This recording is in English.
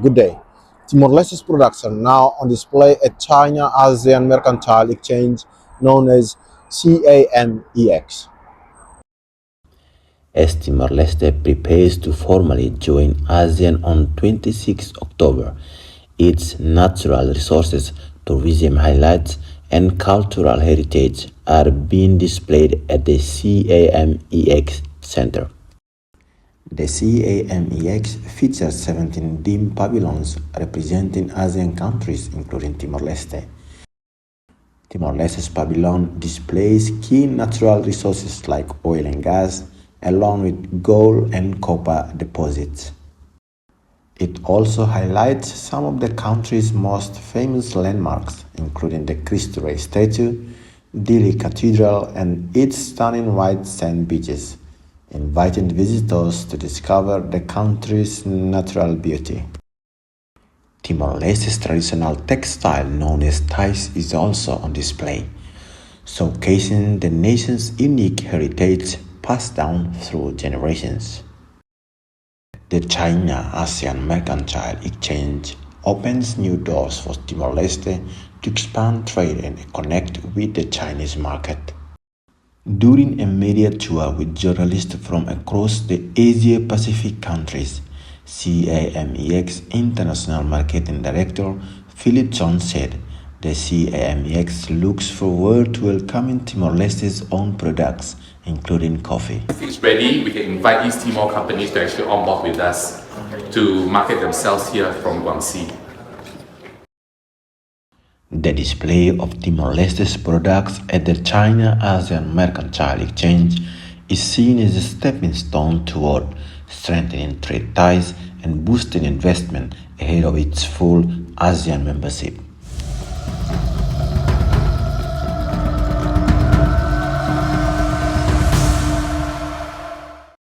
Good day. Timor Leste's products are now on display at China ASEAN Mercantile Exchange, known as CAMEX. As Timor Leste prepares to formally join ASEAN on 26 October, its natural resources, tourism highlights, and cultural heritage are being displayed at the CAMEX Center. The CAMEX features 17 dim pavilions representing ASEAN countries, including Timor Leste. Timor Leste's pavilion displays key natural resources like oil and gas, along with gold and copper deposits. It also highlights some of the country's most famous landmarks, including the Cristo Rey statue, Dili Cathedral, and its stunning white sand beaches, inviting visitors to discover the country's natural beauty. Timor Leste's traditional textile known as ties is also on display, showcasing the nation's unique heritage passed down through generations. The China ASEAN Mercantile Exchange opens new doors for Timor Leste to expand trade and connect with the Chinese market. During a media tour with journalists from across the Asia-Pacific countries, CAMEX International Marketing Director Philip John said the CAMEX looks forward to welcoming Timor-Leste's own products, including coffee. If it's ready, we can invite East Timor companies to actually on board with us to market themselves here from Guangxi. The display of Timor-Leste's products at the China ASEAN Mercantile Exchange is seen as a stepping stone toward strengthening trade ties and boosting investment ahead of its full ASEAN membership.